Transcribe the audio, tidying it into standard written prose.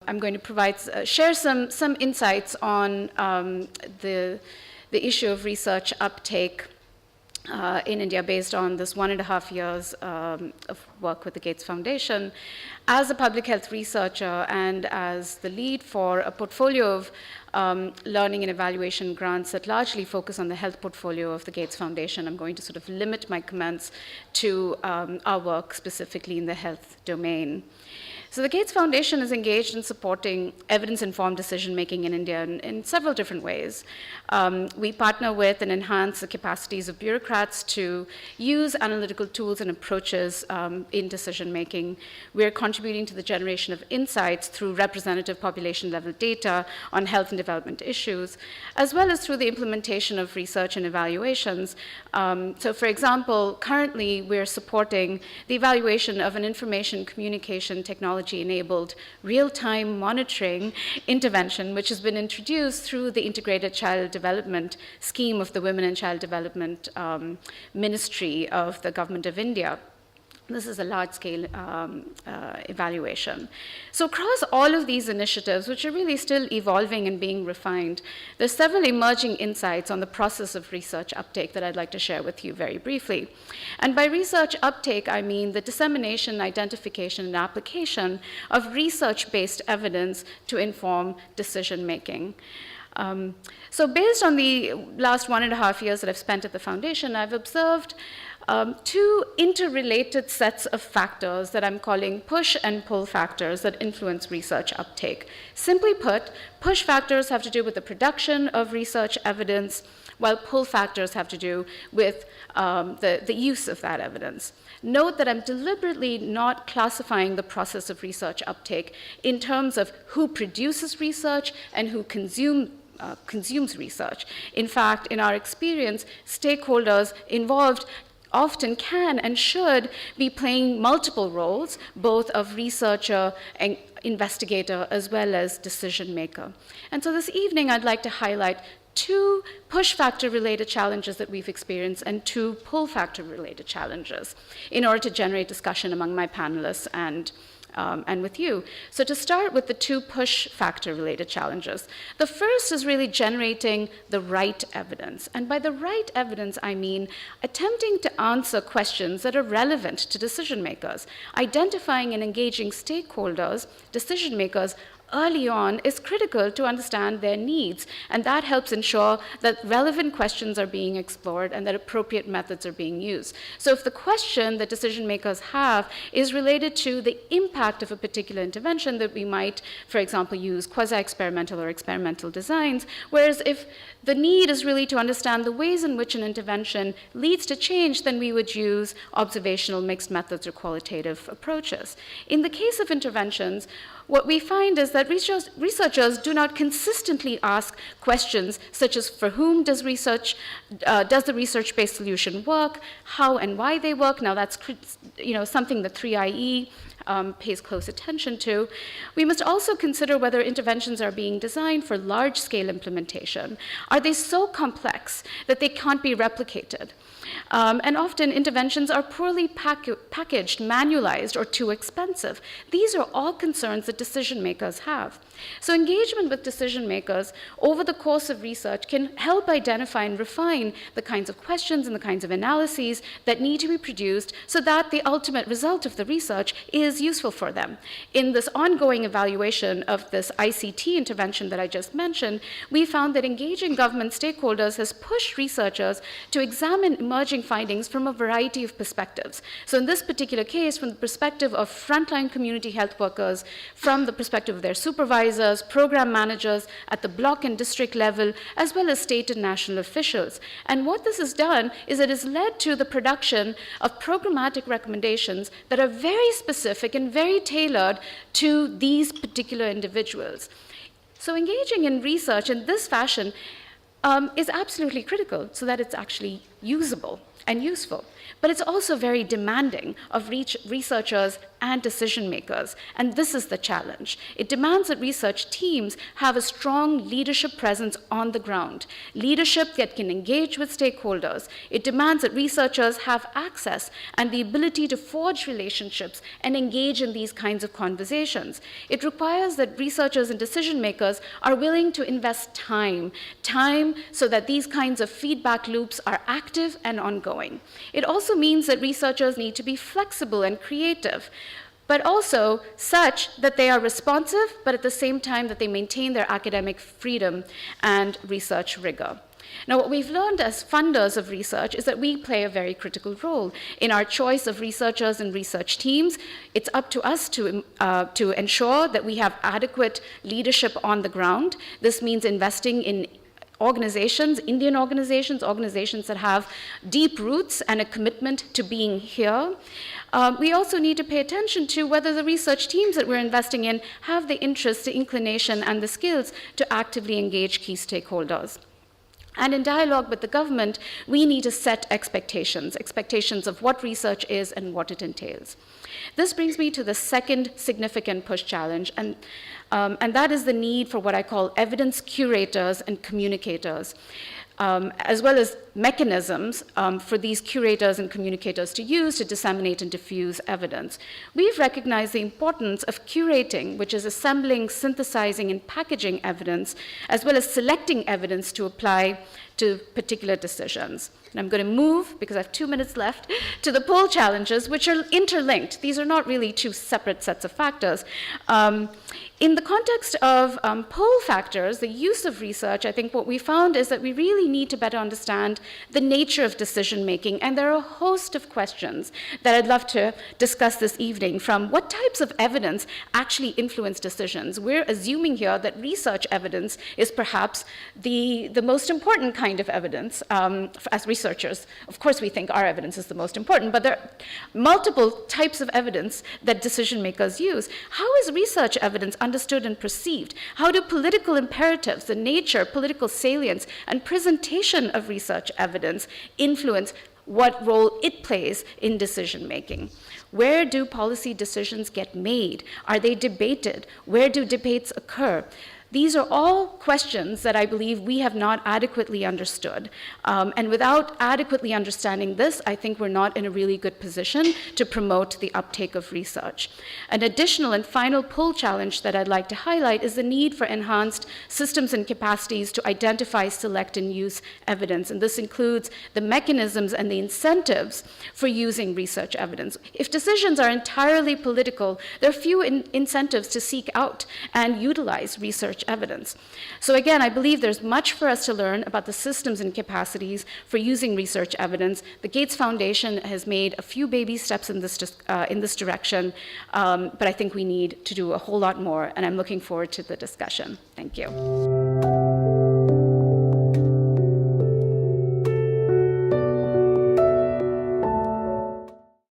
I'm going to share some insights on the issue of research uptake in India based on this 1.5 years of work with the Gates Foundation. As a public health researcher and as the lead for a portfolio of learning and evaluation grants that largely focus on the health portfolio of the Gates Foundation, I'm going to sort of limit my comments to our work specifically in the health domain. So the Gates Foundation is engaged in supporting evidence-informed decision-making in India in several different ways. We partner with and enhance the capacities of bureaucrats to use analytical tools and approaches in decision-making. We're contributing to the generation of insights through representative population-level data on health and development issues, as well as through the implementation of research and evaluations. So for example, currently we're supporting the evaluation of an information communication technology-enabled real-time monitoring intervention, which has been introduced through the Integrated Child Development Scheme of the Women and Child Development Ministry of the Government of India. This is a large-scale evaluation. So across all of these initiatives, which are really still evolving and being refined, there's several emerging insights on the process of research uptake that I'd like to share with you very briefly. And by research uptake, I mean the dissemination, identification, and application of research-based evidence to inform decision-making. So based on the last 1.5 years that I've spent at the foundation, I've observed two interrelated sets of factors that I'm calling push and pull factors that influence research uptake. Simply put, push factors have to do with the production of research evidence, while pull factors have to do with the use of that evidence. Note that I'm deliberately not classifying the process of research uptake in terms of who produces research and who consumes research. In fact, in our experience, stakeholders involved often can and should be playing multiple roles, both of researcher and investigator as well as decision maker. And so this evening I'd like to highlight two push factor related challenges that we've experienced and two pull factor related challenges in order to generate discussion among my panelists and with you. So to start with the two push factor related challenges, the first is really generating the right evidence. And by the right evidence, I mean attempting to answer questions that are relevant to decision makers. Identifying and engaging stakeholders, decision makers, early on is critical to understand their needs, and that helps ensure that relevant questions are being explored and that appropriate methods are being used. So if the question that decision makers have is related to the impact of a particular intervention, that we might, for example, use quasi-experimental or experimental designs, whereas if the need is really to understand the ways in which an intervention leads to change, then we would use observational, mixed methods, or qualitative approaches. In the case of interventions, what we find is that researchers do not consistently ask questions such as for whom does the research-based solution work, how and why they work. Now that's something that 3IE pays close attention to. We must also consider whether interventions are being designed for large-scale implementation. Are they so complex that they can't be replicated? And often interventions are poorly packaged, manualized, or too expensive. These are all concerns that decision makers have. So engagement with decision makers over the course of research can help identify and refine the kinds of questions and the kinds of analyses that need to be produced so that the ultimate result of the research is useful for them. In this ongoing evaluation of this ICT intervention that I just mentioned, we found that engaging government stakeholders has pushed researchers to examine emerging findings from a variety of perspectives. So in this particular case, from the perspective of frontline community health workers, from the perspective of their supervisors, program managers at the block and district level, as well as state and national officials. And what this has done is it has led to the production of programmatic recommendations that are very specific and very tailored to these particular individuals. So engaging in research in this fashion is absolutely critical so that it's actually usable and useful. but it's also very demanding of researchers and decision makers. And this is the challenge. It demands that research teams have a strong leadership presence on the ground, leadership that can engage with stakeholders. It demands that researchers have access and the ability to forge relationships and engage in these kinds of conversations. It requires that researchers and decision makers are willing to invest time so that these kinds of feedback loops are active and ongoing. It also means that researchers need to be flexible and creative, but also such that they are responsive, but at the same time that they maintain their academic freedom and research rigor. Now, what we've learned as funders of research is that we play a very critical role in our choice of researchers and research teams. It's up to us to ensure that we have adequate leadership on the ground. This means investing in organizations, Indian organizations that have deep roots and a commitment to being here. We also need to pay attention to whether the research teams that we're investing in have the interest, the inclination, and the skills to actively engage key stakeholders. And in dialogue with the government, we need to set expectations of what research is and what it entails. This brings me to the second significant push challenge, and that is the need for what I call evidence curators and communicators, as well as mechanisms for these curators and communicators to use to disseminate and diffuse evidence. We've recognized the importance of curating, which is assembling, synthesizing, and packaging evidence, as well as selecting evidence to apply to particular decisions. And I'm going to move, because I have 2 minutes left, to the pull challenges, which are interlinked. These are not really two separate sets of factors. In the context of pull factors, the use of research, I think what we found is that we really need to better understand the nature of decision making. And there are a host of questions that I'd love to discuss this evening, from what types of evidence actually influence decisions. We're assuming here that research evidence is perhaps the most important kind of evidence as researchers. Of course, we think our evidence is the most important, but there are multiple types of evidence that decision makers use. How is research evidence understood and perceived? How do political imperatives, the nature, political salience, and presentation of research evidence influence what role it plays in decision making? Where do policy decisions get made? Are they debated? Where do debates occur? These are all questions that I believe we have not adequately understood. And without adequately understanding this, I think we're not in a really good position to promote the uptake of research. An additional and final pull challenge that I'd like to highlight is the need for enhanced systems and capacities to identify, select, and use evidence. And this includes the mechanisms and the incentives for using research evidence. If decisions are entirely political, there are few incentives to seek out and utilize research evidence. So again, I believe there's much for us to learn about the systems and capacities for using research evidence. The Gates Foundation has made a few baby steps in this direction, but I think we need to do a whole lot more, and I'm looking forward to the discussion. Thank you.